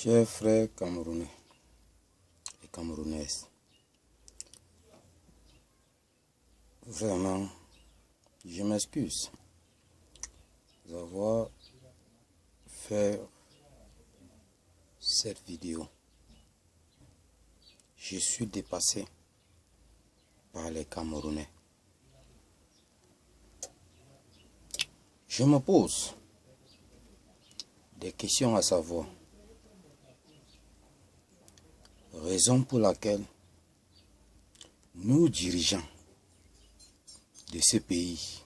Chers frères camerounais et camerounaises, vraiment, je m'excuse d'avoir fait cette vidéo. Je suis dépassé par les Camerounais. Je me pose des questions à savoir. Raison pour laquelle nos dirigeants de ce pays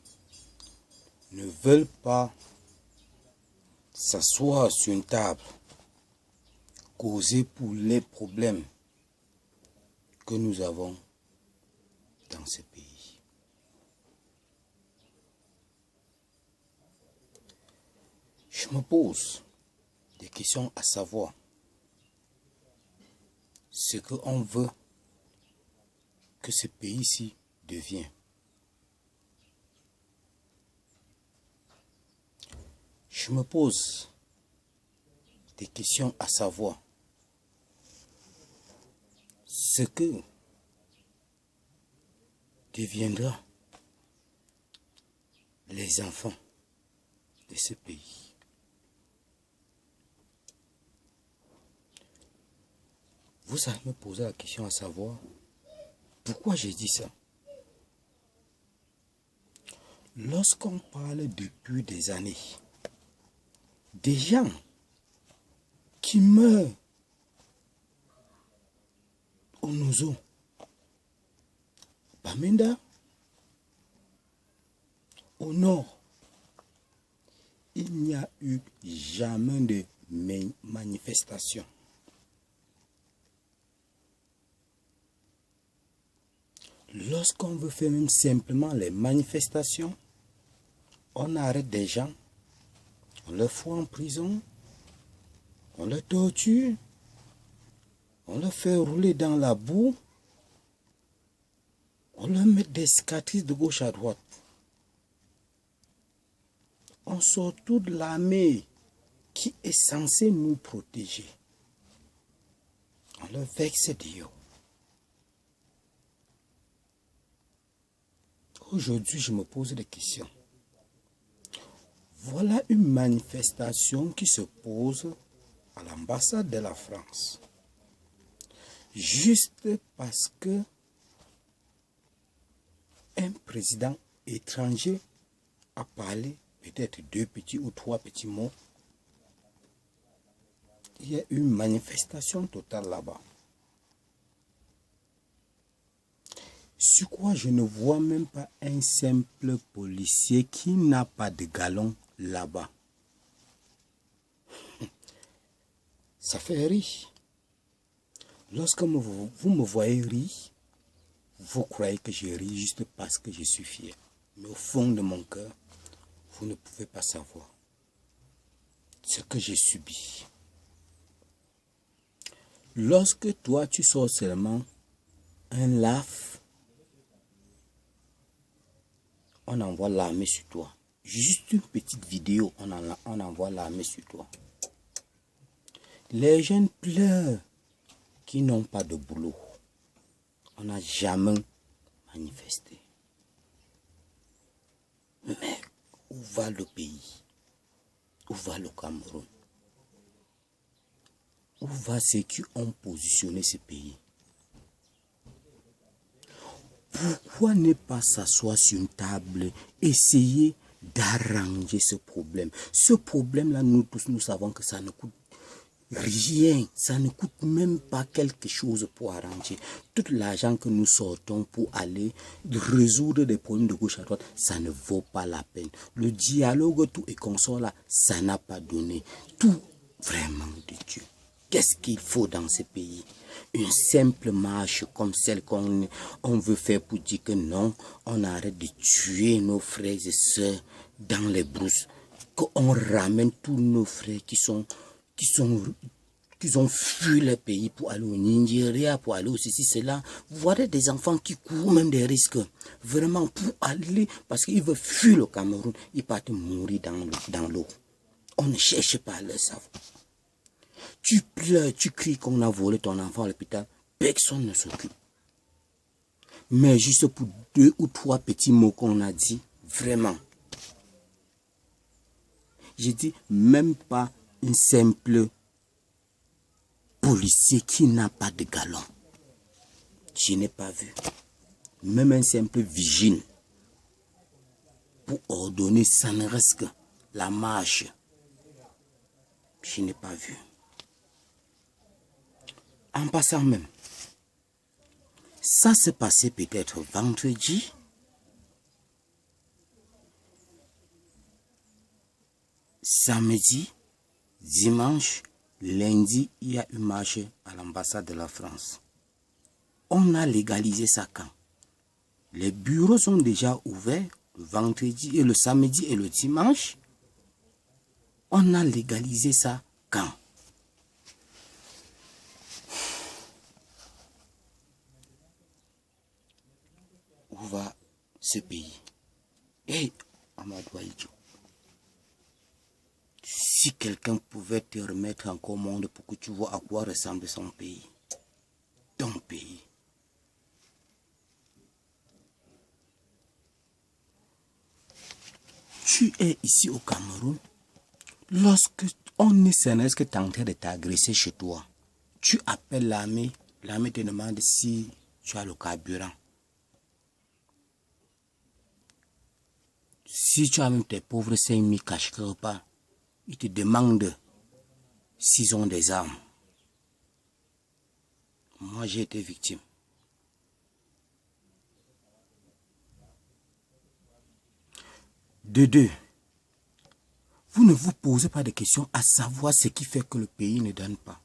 ne veulent pas s'asseoir sur une table, causer pour les problèmes que nous avons dans ce pays. Je me pose des questions à savoir ce qu'on veut que ce pays-ci devienne. Je me pose des questions à savoir ce que deviendra les enfants de ce pays. Vous allez me poser la question à savoir pourquoi j'ai dit ça. Lorsqu'on parle depuis des années, des gens qui meurent au Nozo, Bamenda, au nord, il n'y a eu jamais de manifestation. Lorsqu'on veut faire même simplement les manifestations, on arrête des gens, on les fout en prison, on les torture, on les fait rouler dans la boue, on leur met des cicatrices de gauche à droite. On sort toute l'armée qui est censée nous protéger. On leur vexe Dieu. Aujourd'hui, je me pose des questions. Voilà une manifestation qui se pose à l'ambassade de la France. Juste parce que un président étranger a parlé peut-être 2 petits ou 3 petits mots. Il y a une manifestation totale là-bas. Sur quoi je ne vois même pas un simple policier qui n'a pas de galon là-bas. Ça fait rire. Lorsque vous me voyez rire, vous croyez que je ris juste parce que je suis fier. Mais au fond de mon cœur, vous ne pouvez pas savoir ce que j'ai subi. Lorsque toi, tu sors seulement un lave, on envoie l'armée sur toi. Juste une petite vidéo, on envoie l'armée sur toi. Les jeunes pleurent qui n'ont pas de boulot. On n'a jamais manifesté. Mais où va le pays? Où va le Cameroun? Où va ceux qui ont positionné ce pays? Pourquoi ne pas s'asseoir sur une table, essayer d'arranger ce problème? Ce problème-là, nous tous, nous savons que ça ne coûte rien. Ça ne coûte même pas quelque chose pour arranger. Tout l'argent que nous sortons pour aller résoudre des problèmes de gauche à droite, ça ne vaut pas la peine. Le dialogue, tout et consort là, ça n'a pas donné. Tout vraiment de Dieu. Qu'est-ce qu'il faut dans ce pays? Une simple marche comme celle qu'on veut faire pour dire que non, on arrête de tuer nos frères et sœurs dans les brousses. Qu'on ramène tous nos frères qui ont fui le pays pour aller au Nigeria, pour aller au ceci, cela. Voilà des enfants qui courent même des risques. Vraiment pour aller, parce qu'ils veulent fuir le Cameroun, ils partent mourir dans l'eau. On ne cherche pas à le savoir. Tu pleures, tu cries qu'on a volé ton enfant à l'hôpital. Personne ne s'occupe. Mais juste pour 2 ou 3 petits mots qu'on a dit, vraiment. Je dis même pas un simple policier qui n'a pas de galon. Je n'ai pas vu. Même un simple vigile pour ordonner sans risque la marche. Je n'ai pas vu. En passant même, ça s'est passé peut-être vendredi. Samedi, dimanche, lundi, il y a eu marche à l'ambassade de la France. On a légalisé ça quand? Les bureaux sont déjà ouverts le vendredi et le samedi et le dimanche. On a légalisé ça quand? Où va ce pays? Et Amadou Ahidjo, si quelqu'un pouvait te remettre en commande pour que tu vois à quoi ressemble son pays, ton pays. Tu es ici au Cameroun, lorsque on est serait tenté de t'agresser chez toi, tu appelles l'armée, l'armée te demande si tu as le carburant. Si tu as même tes pauvres 5000 cash repas, ils te demandent s'ils ont des armes. Moi, j'ai été victime. De deux, vous ne vous posez pas de questions à savoir ce qui fait que le pays ne donne pas.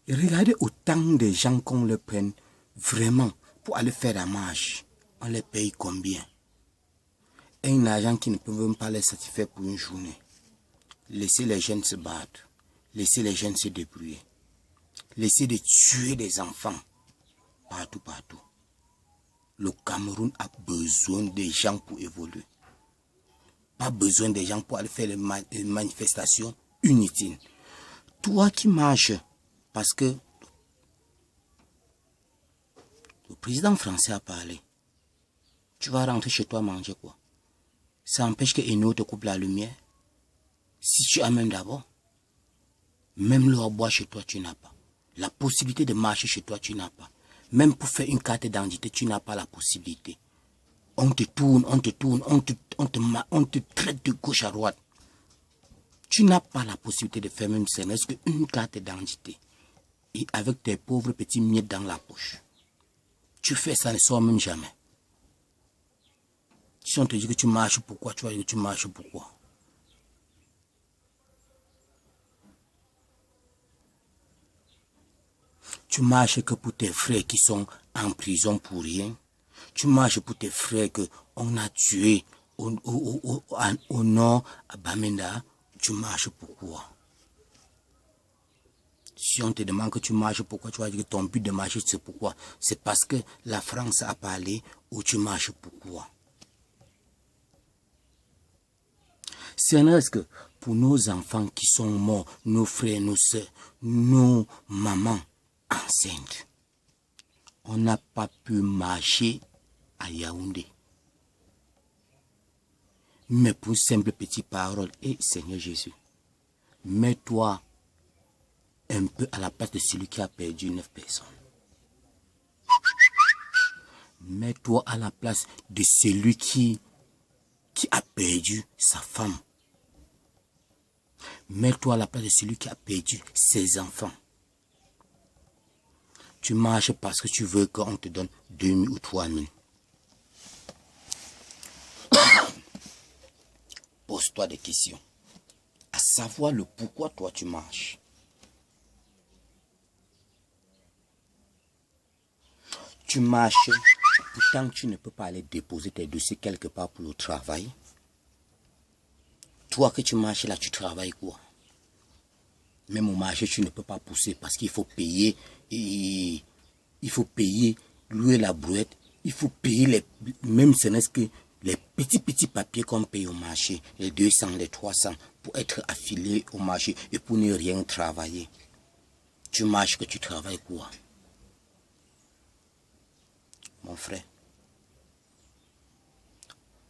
Et regardez autant de gens qu'on le prenne vraiment pour aller faire la marche. On les paye combien? Et un agent qui ne peut même pas les satisfaire pour une journée. Laissez les jeunes se battre. Laissez les jeunes se débrouiller. Laissez de tuer des enfants. Partout, partout. Le Cameroun a besoin des gens pour évoluer. Pas besoin des gens pour aller faire les manifestations inutiles. Toi qui marches, parce que le président français a parlé. Tu vas rentrer chez toi manger quoi? Ça empêche que Eno te coupe la lumière. Si tu amènes d'abord, même l'eau à boire chez toi, tu n'as pas. La possibilité de marcher chez toi, tu n'as pas. Même pour faire une carte d'identité, tu n'as pas la possibilité. On te tourne, on te traite de gauche à droite. Tu n'as pas la possibilité de faire même serait-ce qu'une carte d'identité. Et avec tes pauvres petits miettes dans la poche. Tu fais ça, ne sort même jamais. Si on te dit que tu marches pourquoi, tu vas dire que tu marches pourquoi. Tu marches que pour tes frères qui sont en prison pour rien. Tu marches pour tes frères qu'on a tués au nord, à Bamenda. Tu marches pourquoi? Si on te demande que tu marches pourquoi, tu vas dire que ton but de marcher c'est pourquoi. C'est parce que la France a parlé ou tu marches pourquoi. C'est un risque pour nos enfants qui sont morts, nos frères, nos soeurs, nos mamans enceintes. On n'a pas pu marcher à Yaoundé. Mais pour simple petite parole, et Seigneur Jésus, mets-toi un peu à la place de celui qui a perdu 9 personnes. Mets-toi à la place de celui qui a perdu sa femme. Mets-toi à la place de celui qui a perdu ses enfants. Tu marches parce que tu veux qu'on te donne 2000 ou 3000. Pose-toi des questions. À savoir le pourquoi toi tu marches. Tu marches, pourtant tu ne peux pas aller déposer tes dossiers quelque part pour le travail. Toi que tu marches là, tu travailles quoi? Même au marché, tu ne peux pas pousser parce qu'il faut payer. Il faut payer, louer la brouette. Il faut payer même ce n'est que les Petit papier qu'on paye au marché, les 200, les 300, pour être affilié au marché et pour ne rien travailler. Tu marches que tu travailles quoi? Mon frère,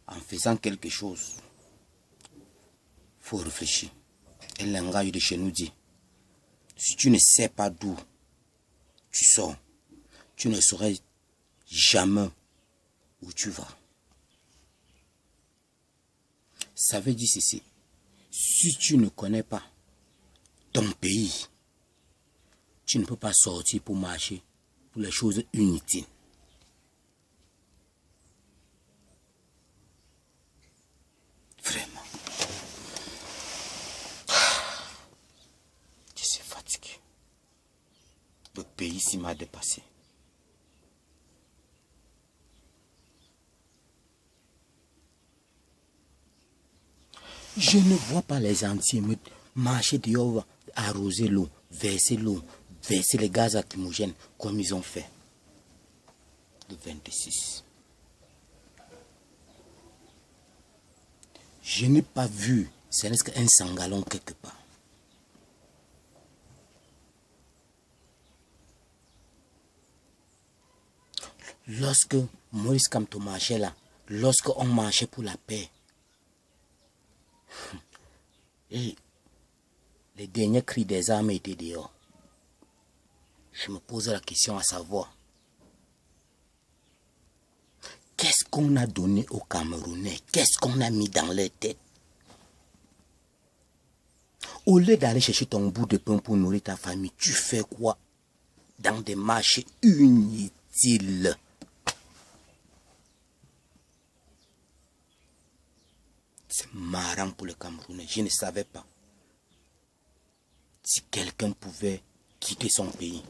en faisant quelque chose, il faut réfléchir. Et le langage de chez nous dit, si tu ne sais pas d'où tu sors, tu ne saurais jamais où tu vas. Ça veut dire ceci, si tu ne connais pas ton pays, tu ne peux pas sortir pour marcher pour les choses inutiles. Vraiment. Je suis fatigué. Le pays ici m'a dépassé. Je ne vois pas les entiers marcher dehors, arroser l'eau, verser les gaz lacrymogènes comme ils ont fait. Le 26. Je n'ai pas vu, ce n'est qu'un sangalon quelque part. Lorsque Maurice Kamto marchait là, lorsqu'on marchait pour la paix, et les derniers cris des armes étaient dehors. Je me pose la question à savoir, qu'est-ce qu'on a donné aux Camerounais? Qu'est-ce qu'on a mis dans leur tête? Au lieu d'aller chercher ton bout de pain pour nourrir ta famille, tu fais quoi dans des marchés inutiles? C'est marrant pour les Camerounais. Je ne savais pas. Si quelqu'un pouvait quitter son pays,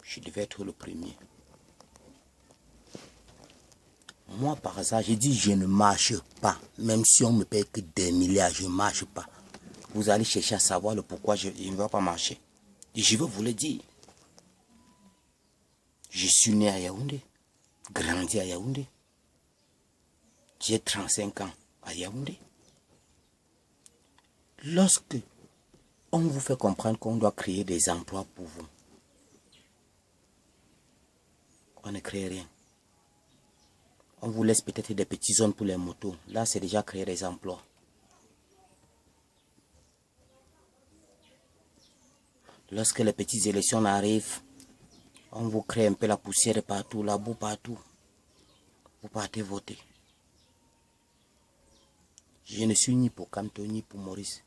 je devais être le premier. Moi, par hasard, j'ai dit je ne marche pas. Même si on me paye que des milliards, je ne marche pas. Vous allez chercher à savoir le pourquoi je ne vais pas marcher. Et je veux vous le dire. Je suis né à Yaoundé, grandi à Yaoundé. J'ai 35 ans à Yaoundé. Lorsque on vous fait comprendre qu'on doit créer des emplois pour vous, on ne crée rien. On vous laisse peut-être des petites zones pour les motos. Là, c'est déjà créer des emplois. Lorsque les petites élections arrivent, on vous crée un peu la poussière partout, la boue partout. Vous partez voter. Je ne suis ni pour Kamto, ni pour Maurice.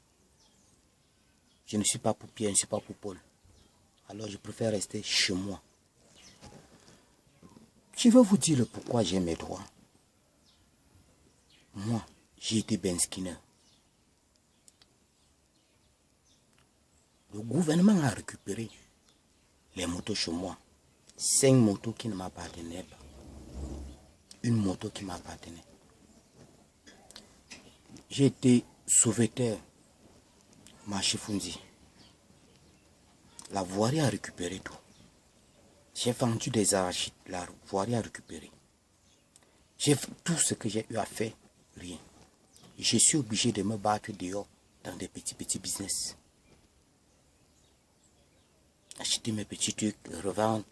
Je ne suis pas pour Pierre, je ne suis pas pour Paul. Alors je préfère rester chez moi. Je vais vous dire le pourquoi j'ai mes droits. Moi, j'ai été Ben Skinner. Le gouvernement a récupéré les motos chez moi. 5 motos qui ne m'appartenaient pas. Une moto qui m'appartenait. J'ai été sauveteur, marché Funzi. La voirie a récupéré tout. J'ai vendu des arachides, la voirie a récupéré. J'ai fait tout ce que j'ai eu à faire, rien. Je suis obligé de me battre dehors dans des petits business. Acheter mes petits trucs, revendre,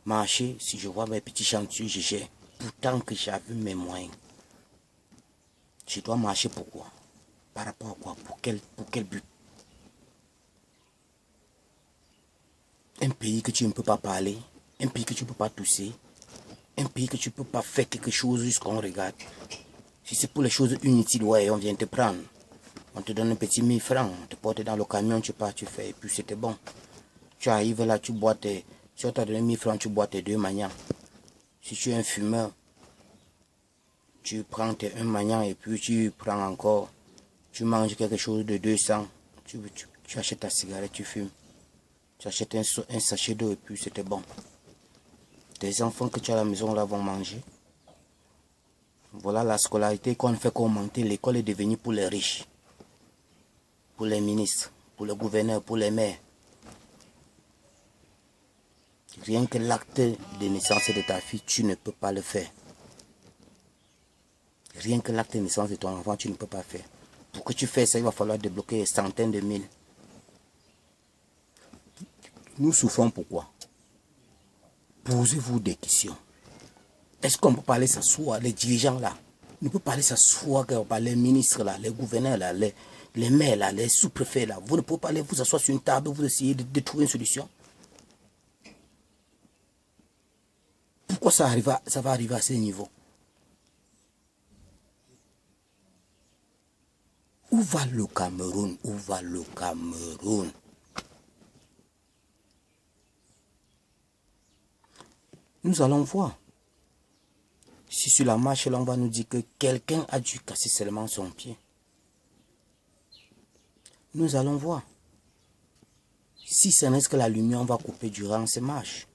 marcher, si je vois mes petits chantiers, je gère. Pourtant que j'avais mes moyens. Je dois marcher pourquoi? Par rapport à quoi? Pour quel but? Un pays que tu ne peux pas parler, un pays que tu ne peux pas tousser, un pays que tu ne peux pas faire quelque chose jusqu'on regarde. Si c'est pour les choses inutiles, ouais, on vient te prendre. On te donne un petit 1000 francs, on te porte dans le camion, tu pars, tu fais, et puis c'était bon. Tu arrives là, tu bois tes... Si on t'a donné 1000 francs, tu bois tes 2 maniants. Si tu es un fumeur, tu prends tes 1 maniant et puis tu prends encore, tu manges quelque chose de 200, tu achètes ta cigarette, tu fumes. Tu achètes un sachet d'eau et puis c'était bon. Tes enfants que tu as à la maison là vont manger. Voilà la scolarité qu'on fait qu'augmenter. L'école est devenue pour les riches, pour les ministres, pour le gouverneur, pour les maires. Rien que l'acte de naissance de ta fille, tu ne peux pas le faire. Rien que l'acte de naissance de ton enfant, tu ne peux pas faire. Pour que tu fasses ça, il va falloir débloquer des centaines de mille. Nous souffrons pourquoi? Posez-vous des questions. Est-ce qu'on peut parler s'asseoir, les dirigeants là? On ne peut pas aller s'asseoir, les ministres là, les gouverneurs là, les maires là, les sous-préfets là. Vous ne pouvez pas aller vous asseoir sur une table, vous essayez de trouver une solution. Pourquoi ça va arriver à ce niveau? Où va le Cameroun? Où va le Cameroun? Nous allons voir. Si sur la marche, là, on va nous dire que quelqu'un a dû casser seulement son pied. Nous allons voir. Si ce n'est que la lumière, on va couper durant ces marches.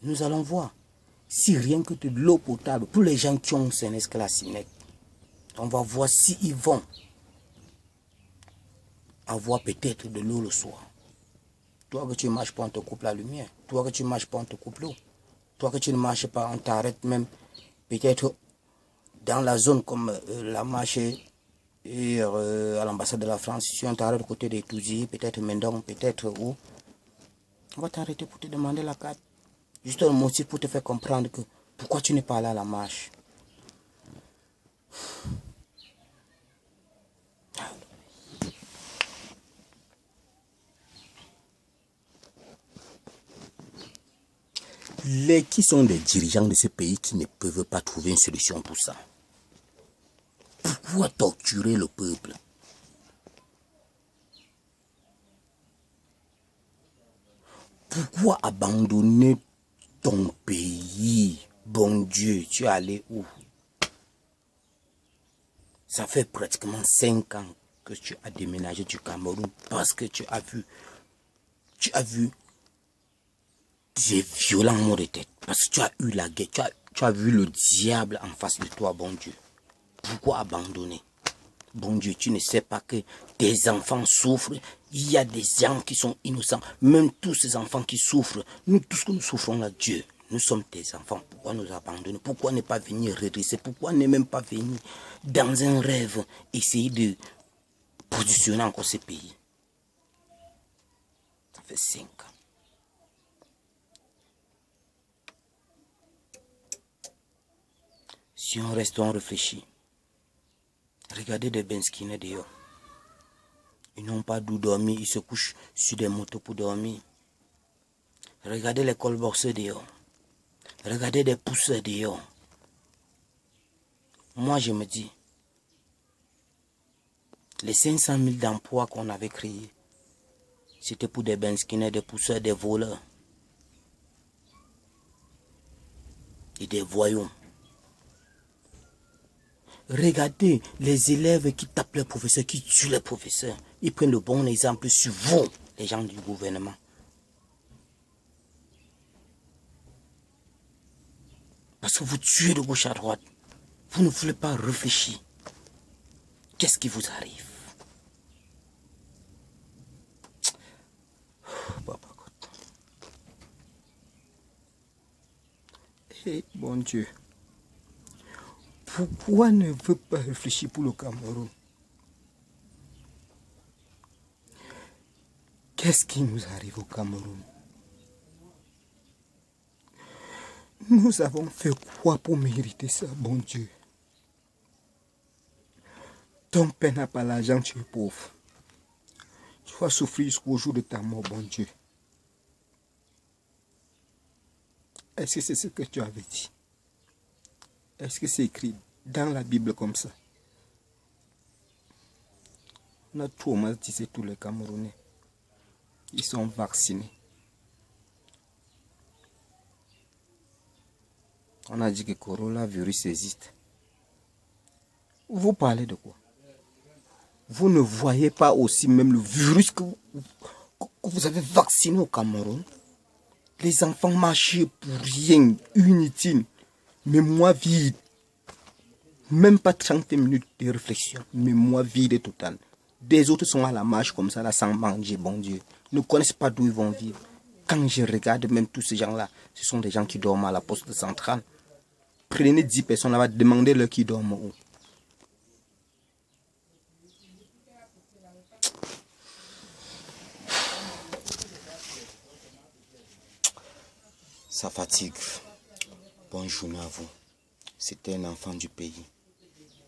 Nous allons voir. Si rien que de l'eau potable, pour les gens qui ont ce n'est que la Sinec, on va voir s'ils vont avoir peut-être de l'eau le soir. Toi que tu marches pas, on te coupe la lumière. Toi que tu marches pas, on te coupe l'eau. Toi que tu ne marches pas, on t'arrête même peut-être dans la zone comme la marche et, à l'ambassade de la France. Si on t'arrête côté des Touzy, peut-être Mendong, peut-être où, on va t'arrêter pour te demander la carte. Juste un motif pour te faire comprendre que pourquoi tu n'es pas là à la marche. Qui sont des dirigeants de ce pays qui ne peuvent pas trouver une solution pour ça? Pourquoi torturer le peuple? Pourquoi abandonner ton pays? Bon Dieu, tu es allé où? Ça fait pratiquement 5 ans que tu as déménagé du Cameroun parce que tu as vu des violents maux de tête. Parce que tu as eu la guerre, tu as vu le diable en face de toi, bon Dieu. Pourquoi abandonner? Bon Dieu, tu ne sais pas que tes enfants souffrent. Il y a des gens qui sont innocents. Même tous ces enfants qui souffrent, nous tous que nous souffrons là, Dieu, nous sommes tes enfants. Pourquoi nous abandonner? Pourquoi ne pas venir redresser? Pourquoi ne même pas venir dans un rêve essayer de positionner encore ce pays? Ça fait 5 ans. Si on reste, on réfléchit. Regardez des Benskine dehors. Ils n'ont pas d'où dormir, ils se couchent sur des motos pour dormir. Regardez les colboxeurs dehors. Regardez des pousseurs dehors. Moi, je me dis, les 500 000 d'emplois qu'on avait créés, c'était pour des Benskine, des pousseurs, des voleurs et des voyous. Regardez les élèves qui tapent les professeurs, qui tuent les professeurs. Ils prennent le bon exemple sur vous, les gens du gouvernement. Parce que vous tuez de gauche à droite. Vous ne voulez pas réfléchir. Qu'est-ce qui vous arrive? Papa God. Eh, bon Dieu. Pourquoi ne veut pas réfléchir pour le Cameroun? Qu'est-ce qui nous arrive au Cameroun? Nous avons fait quoi pour mériter ça, bon Dieu? Ton père n'a pas l'argent, tu es pauvre. Tu vas souffrir jusqu'au jour de ta mort, bon Dieu. Est-ce que c'est ce que tu avais dit? Est-ce que c'est écrit dans la Bible comme ça? On a traumatisé tous les Camerounais. Ils sont vaccinés. On a dit que le coronavirus existe. Vous parlez de quoi? Vous ne voyez pas aussi même le virus que vous avez vacciné au Cameroun? Les enfants marchaient pour rien, inutile. Mémoire vide. Même pas 30 minutes de réflexion. Mémoire vide totale. Des autres sont à la marche comme ça, là, sans manger, bon Dieu. Ils ne connaissent pas d'où ils vont vivre. Quand je regarde même tous ces gens-là, ce sont des gens qui dorment à la poste centrale. Prenez 10 personnes là-bas, demandez-leur qui dorment où. Ça fatigue. Bonne journée à vous. C'était un enfant du pays.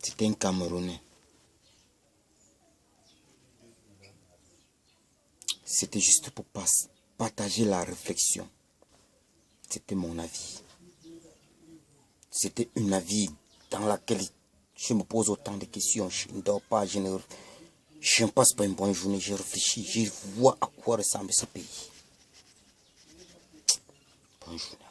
C'était un Camerounais. C'était juste pour partager la réflexion. C'était mon avis. C'était une avis dans laquelle je me pose autant de questions. Je ne dors pas, je ne passe pas une bonne journée, je réfléchis, je vois à quoi ressemble ce pays. Bonne journée.